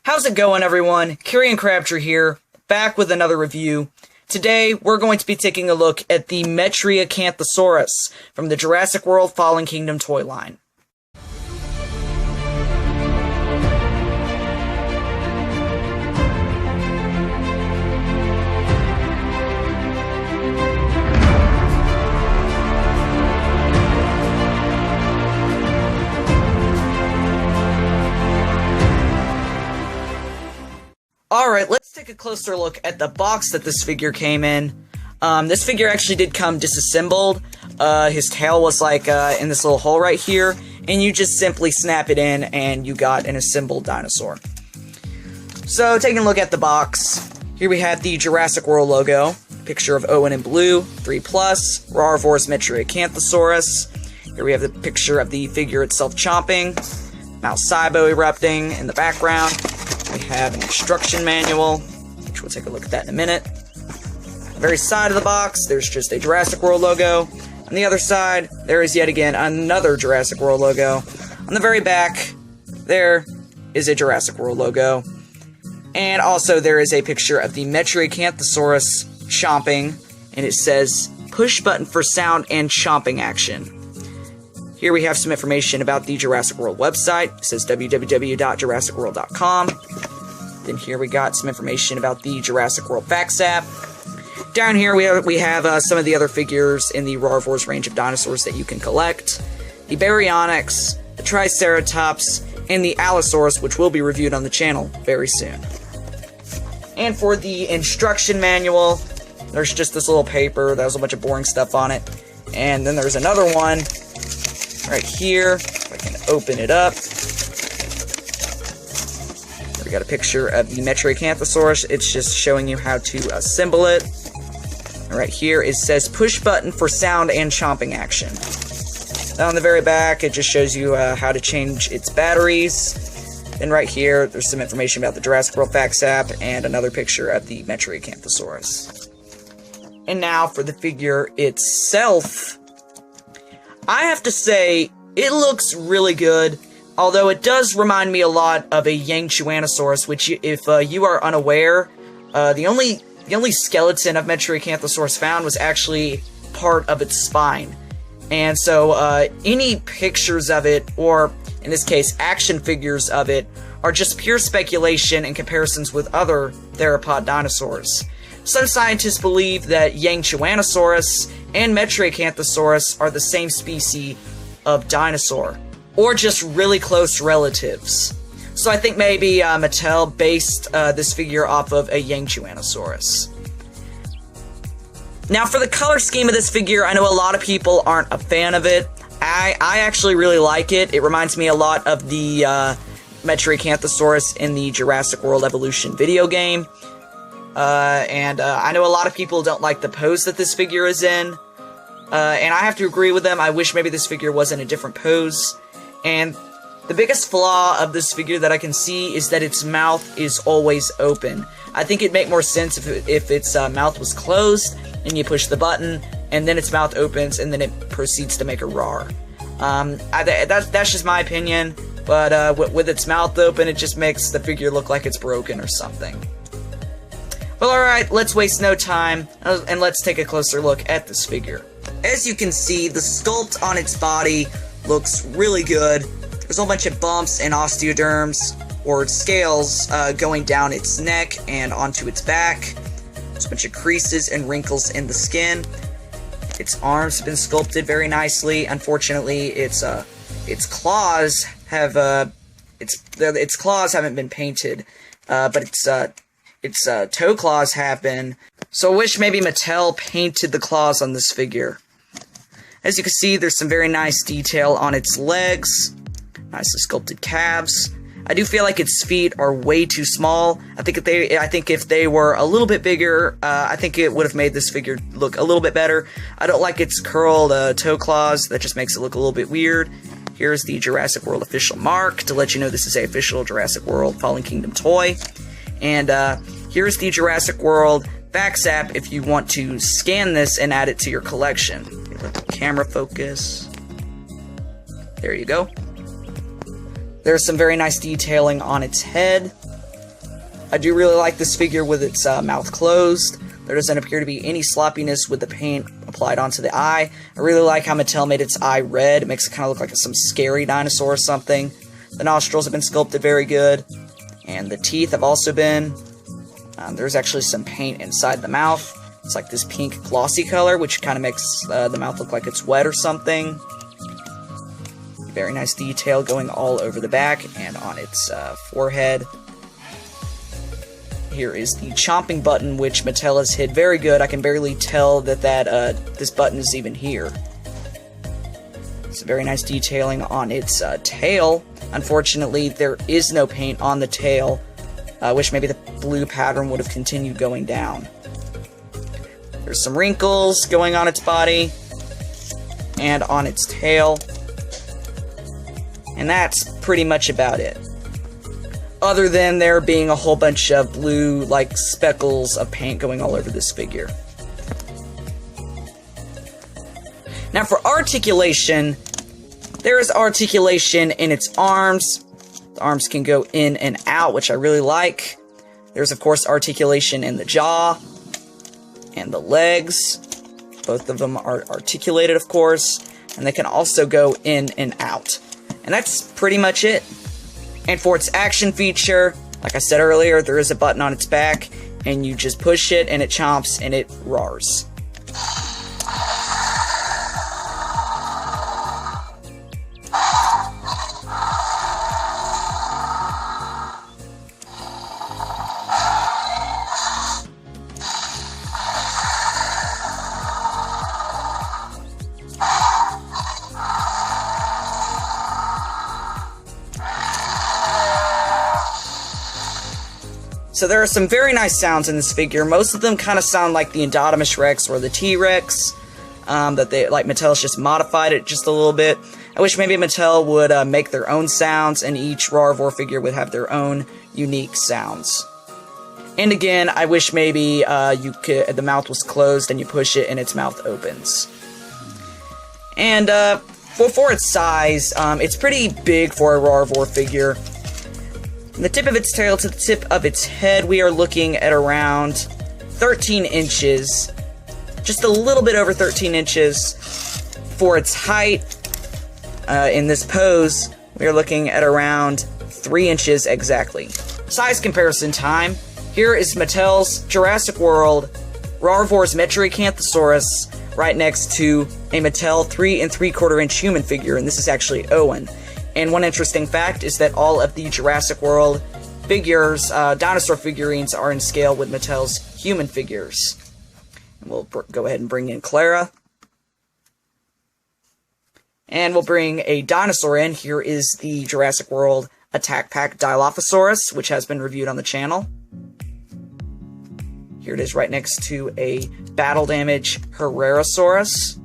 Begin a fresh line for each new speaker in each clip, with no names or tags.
How's it going, everyone? Kyrian Crabtree here, back with another review. Today, we're going to be taking a look at the Metriacanthosaurus from the Jurassic World Fallen Kingdom toy line. Alright, let's take a closer look at the box that this figure came in. This figure actually did come disassembled. His tail was like in this little hole right here, and you just simply snap it in and you got an assembled dinosaur. So, taking a look at the box, here we have the Jurassic World logo, picture of Owen in blue, 3+, Roarivores Metriacanthosaurus. Here we have the picture of the figure itself chomping, Mount Sibo erupting in the background. We have an instruction manual, which we'll take a look at that in a minute. On the very side of the box, there's just a Jurassic World logo. On the other side, there is yet again another Jurassic World logo. On the very back, there is a Jurassic World logo. And also there is a picture of the Metriacanthosaurus chomping, and it says, push button for sound and chomping action. Here we have some information about the Jurassic World website. It says www.jurassicworld.com. Then here we got some information about the Jurassic World Facts app. Down here we have some of the other figures in the Roarivores range of dinosaurs that you can collect. The Baryonyx, the Triceratops, and the Allosaurus, which will be reviewed on the channel very soon. And for the instruction manual, there's just this little paper that has a bunch of boring stuff on it. And then there's another one right here, if I can open it up. We got a picture of the Metriacanthosaurus. It's just showing you how to assemble it. And right here it says push button for sound and chomping action. Now on the very back, it just shows you how to change its batteries. Then right here, there's some information about the Jurassic World Facts app and another picture of the Metriacanthosaurus. And now for the figure itself. I have to say, it looks really good, although it does remind me a lot of a Yangchuanosaurus, which, if you are unaware, the only skeleton of Metriacanthosaurus found was actually part of its spine. And so, any pictures of it, or, in this case, action figures of it, are just pure speculation and comparisons with other theropod dinosaurs. Some scientists believe that Yangchuanosaurus and Metriacanthosaurus are the same species of dinosaur, or just really close relatives. So I think maybe Mattel based this figure off of a Yangchuanosaurus. Now for the color scheme of this figure, I know a lot of people aren't a fan of it. I actually really like it. It reminds me a lot of the Metriacanthosaurus in the Jurassic World Evolution video game. I know a lot of people don't like the pose that this figure is in, and I have to agree with them. I wish maybe this figure was in a different pose, and the biggest flaw of this figure that I can see is that its mouth is always open. I think it'd make more sense if its mouth was closed, and you push the button, and then its mouth opens, and then it proceeds to make a roar. That's just my opinion, but with its mouth open, it just makes the figure look like it's broken or something. Well, alright, let's waste no time, and let's take a closer look at this figure. As you can see, the sculpt on its body looks really good. There's a whole bunch of bumps and osteoderms, or scales, going down its neck and onto its back. There's a bunch of creases and wrinkles in the skin. Its arms have been sculpted very nicely. Unfortunately, its claws haven't been painted, but its toe claws have been. So I wish maybe Mattel painted the claws on this figure. As you can see, there's some very nice detail on its legs. Nicely sculpted calves. I do feel like its feet are way too small. I think if they were a little bit bigger, I think it would have made this figure look a little bit better. I don't like its curled toe claws. That just makes it look a little bit weird. Here's the Jurassic World official mark to let you know this is a official Jurassic World Fallen Kingdom toy. And here's the Jurassic World Facts app if you want to scan this and add it to your collection. Let the camera focus. There you go. There's some very nice detailing on its head. I do really like this figure with its mouth closed. There doesn't appear to be any sloppiness with the paint applied onto the eye. I really like how Mattel made its eye red. It makes it kind of look like some scary dinosaur or something. The nostrils have been sculpted very good. And the teeth have also been. There's actually some paint inside the mouth. It's like this pink glossy color, which kind of makes the mouth look like it's wet or something. Very nice detail going all over the back and on its forehead. Here is the chomping button, which Mattel has hid very good. I can barely tell that this button is even here. It's very nice detailing on its tail. Unfortunately, there is no paint on the tail. I wish maybe the blue pattern would have continued going down. There's some wrinkles going on its body and on its tail. And that's pretty much about it. Other than there being a whole bunch of blue, like, speckles of paint going all over this figure. Now for articulation, there is articulation in its arms. The arms can go in and out, which I really like. There's, of course, articulation in the jaw and the legs. Both of them are articulated, of course. And they can also go in and out. And that's pretty much it. And for its action feature, like I said earlier, there is a button on its back, and you just push it, and it chomps, and it roars. So there are some very nice sounds in this figure. Most of them kind of sound like the Indominus Rex or the T-Rex. That they, like, Mattel's just modified it just a little bit. I wish maybe Mattel would make their own sounds, and each Roarivore figure would have their own unique sounds. And again, I wish maybe the mouth was closed and you push it and its mouth opens. And for its size, it's pretty big for a Roarivore figure. From the tip of its tail to the tip of its head, we are looking at around 13 inches. Just a little bit over 13 inches. For its height, in this pose, we are looking at around 3 inches exactly. Size comparison time. Here is Mattel's Jurassic World Roarivores Metriacanthosaurus right next to a Mattel 3 3/4 inch human figure, and this is actually Owen. And one interesting fact is that all of the Jurassic World figures, dinosaur figurines, are in scale with Mattel's human figures. And we'll go ahead and bring in Clara. And we'll bring a dinosaur in. Here is the Jurassic World Attack Pack Dilophosaurus, which has been reviewed on the channel. Here it is right next to a Battle Damage Herrerasaurus.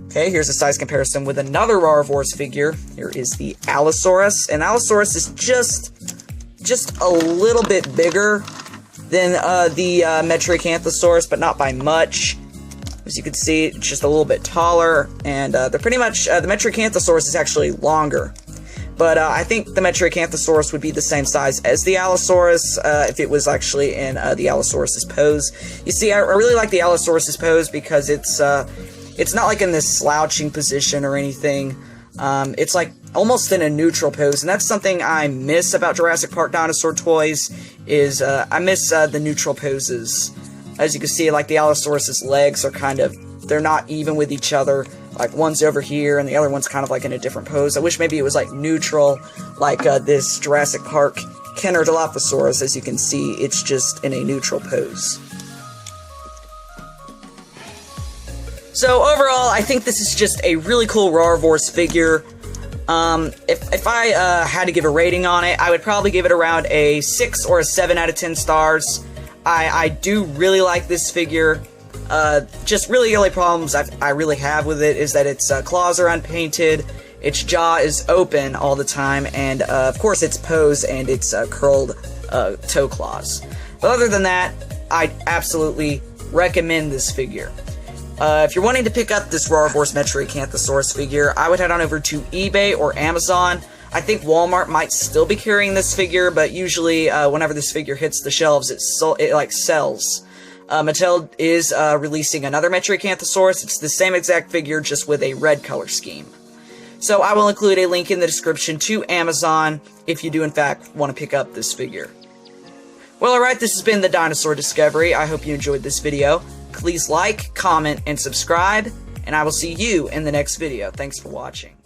Okay, here's a size comparison with another Roarivores figure. Here is the Allosaurus. And Allosaurus is just a little bit bigger than the Metriacanthosaurus, but not by much. As you can see, it's just a little bit taller, and they're pretty much, the Metriacanthosaurus is actually longer. But I think the Metriacanthosaurus would be the same size as the Allosaurus if it was actually in the Allosaurus's pose. You see, I really like the Allosaurus's pose because it's not like in this slouching position or anything. It's like almost in a neutral pose, and that's something I miss about Jurassic Park dinosaur toys, is I miss the neutral poses. As you can see, like the Allosaurus's legs are they're not even with each other. Like one's over here and the other one's kind of like in a different pose. I wish maybe it was like neutral, like this Jurassic Park Kenner Dilophosaurus. As you can see, it's just in a neutral pose. So overall, I think this is just a really cool Roarivores figure. If I had to give a rating on it, I would probably give it around a 6 or a 7 out of 10 stars. I do really like this figure. Just really the only problems I really have with it is that its claws are unpainted, its jaw is open all the time, and of course its pose and its curled toe claws. But other than that, I absolutely recommend this figure. If you're wanting to pick up this Roarivores Metriacanthosaurus figure, I would head on over to eBay or Amazon. I think Walmart might still be carrying this figure, but usually whenever this figure hits the shelves, it sells. Mattel is releasing another Metriacanthosaurus. It's the same exact figure, just with a red color scheme. So I will include a link in the description to Amazon if you do in fact want to pick up this figure. Well, alright, this has been the Dinosaur Discovery. I hope you enjoyed this video. Please like, comment, and subscribe, and I will see you in the next video. Thanks for watching.